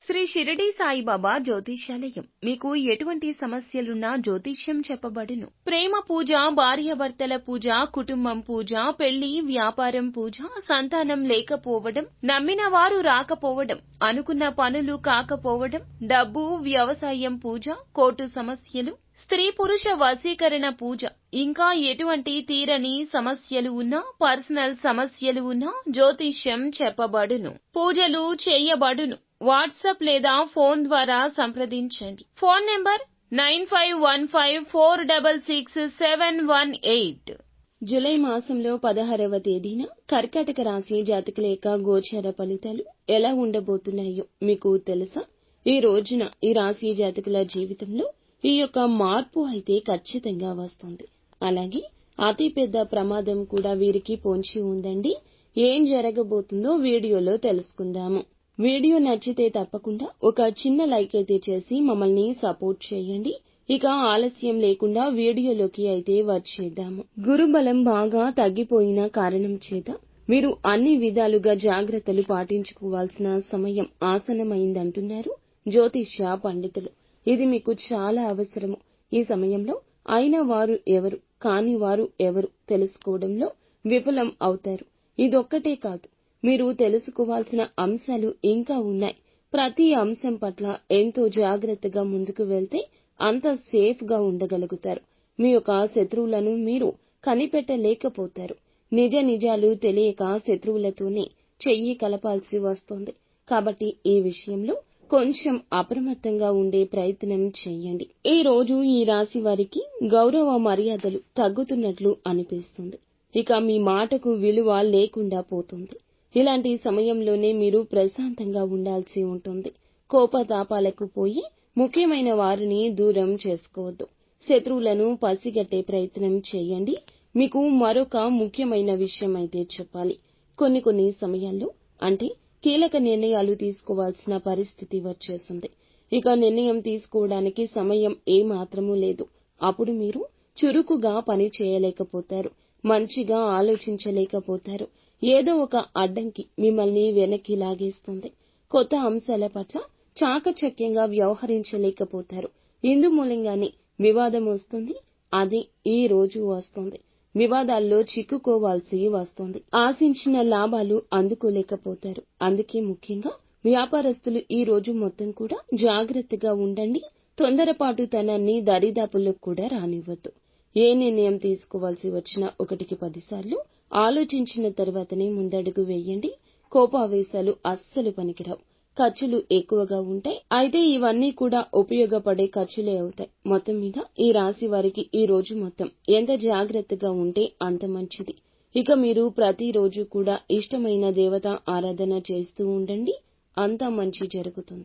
శ్రీ షిరిడి సాయిబాబా జ్యోతిష్యాలయం మీకు ఎటువంటి సమస్యలున్నా జ్యోతిష్యం చెప్పబడును. ప్రేమ పూజ, భార్యాభర్తల పూజ, కుటుంబం పూజ, పెళ్లి, వ్యాపారం పూజ, సంతానం లేకపోవడం, నమ్మిన వారు రాకపోవడం, అనుకున్న పనులు కాకపోవడం, డబ్బు, వ్యవసాయం పూజ, కోర్టు సమస్యలు, స్త్రీ పురుష వశీకరణ పూజ, ఇంకా ఎటువంటి తీరని సమస్యలు ఉన్నా, పర్సనల్ సమస్యలు ఉన్నా జ్యోతిష్యం చెప్పబడును. పూజలు చేయబడును. వాట్సాప్ లేదా ఫోన్ ద్వారా సంప్రదించండి. Phone number 9515466718. జూలై మాసంలో 16వ తేదీన కర్కాటక రాశి జాతకుల యొక్క గోచార ఫలితాలు ఎలా ఉండబోతున్నాయో మీకు తెలుసా? ఈ రోజున ఈ రాశి జాతకుల జీవితంలో ఈ యొక్క మార్పు అయితే ఖచ్చితంగా వస్తుంది. అలాగే అతి పెద్ద ప్రమాదం కూడా వీరికి పొంచి ఉందండి. ఏం జరగబోతుందో వీడియోలో తెలుసుకుందాము. వీడియో నచ్చితే తప్పకుండా ఒక చిన్న లైక్ అయితే చేసి మమ్మల్ని సపోర్ట్ చేయండి. ఇక ఆలస్యం లేకుండా వీడియోలోకి అయితే వచ్చేద్దాము. గురుబలం బాగా తగ్గిపోయిన కారణం చేత మీరు అన్ని విధాలుగా జాగ్రత్తలు పాటించుకోవాల్సిన సమయం ఆసన్నమైందంటున్నారు జ్యోతిష్య పండితులు. ఇది మీకు చాలా అవసరము. ఈ సమయంలో అయిన వారు ఎవరు, కాని వారు ఎవరు తెలుసుకోవడంలో విఫలం అవుతారు. ఇదొక్కటే కాదు, మీరు తెలుసుకోవాల్సిన అంశాలు ఇంకా ఉన్నాయి. ప్రతి అంశం పట్ల ఎంతో జాగ్రత్తగా ముందుకు వెళ్తే అంత సేఫ్ గా ఉండగలుగుతారు. మీ యొక్క శత్రువులను మీరు కనిపెట్టలేకపోతారు. నిజాలు తెలియక శత్రువులతోనే చెయ్యి కలపాల్సి వస్తుంది. కాబట్టి ఈ విషయంలో కొంచెం అప్రమత్తంగా ఉండే ప్రయత్నం చేయండి. ఈ రోజు ఈ రాశి వారికి గౌరవ మర్యాదలు తగ్గుతున్నట్లు అనిపిస్తుంది. ఇక మీ మాటకు విలువ లేకుండా పోతుంది. ఇలాంటి సమయంలోనే మీరు ప్రశాంతంగా ఉండాల్సి ఉంటుంది. కోపతాపాలకు పోయి ముఖ్యమైన వారిని దూరం చేసుకోవద్దు. శత్రువులను పసిగట్టే ప్రయత్నం చేయండి. మీకు మరొక ముఖ్యమైన విషయం అయితే చెప్పాలి. కొన్ని సమయాల్లో అంటే కీలక నిర్ణయాలు తీసుకోవాల్సిన పరిస్థితి వచ్చేసింది. ఇక నిర్ణయం తీసుకోవడానికి సమయం ఏమాత్రమూ లేదు. అప్పుడు మీరు చురుకుగా పని చేయలేకపోతారు. మంచిగా ఆలోచించలేకపోతారు. ఏదో ఒక అడ్డంకి మిమ్మల్ని వెనక్కి లాగేస్తుంది. కొత్త అంశాల పట్ల చాకచక్యంగా వ్యవహరించలేకపోతారు. ఇందు మూలంగానే వివాదం వస్తుంది. అది ఈ రోజు వస్తుంది. వివాదాల్లో చిక్కుకోవాల్సి వస్తుంది. ఆశించిన లాభాలు అందుకోలేకపోతారు. అందుకే ముఖ్యంగా వ్యాపారస్తులు ఈ రోజు మొత్తం కూడా జాగ్రత్తగా ఉండండి. తొందరపాటుతనాన్ని దరిదాపుల్లో కూడా రానివ్వద్దు. ఏ నిర్ణయం తీసుకోవాల్సి వచ్చినా 1కి 10 సార్లు ఆలోచించిన తర్వాతనే ముందడుగు వేయండి. కోపావేశాలు అస్సలు పనికిరావు. ఖర్చులు ఎక్కువగా ఉంటాయి. అయితే ఇవన్నీ కూడా ఉపయోగపడే ఖర్చులే అవుతాయి. మొత్తం మీద ఈ రాశి వారికి ఈ రోజు మొత్తం ఎంత జాగ్రత్తగా ఉంటే అంత మంచిది. ఇక మీరు ప్రతిరోజు కూడా ఇష్టమైన దేవత ఆరాధన చేస్తూ ఉండండి. అంతా మంచి జరుగుతుంది.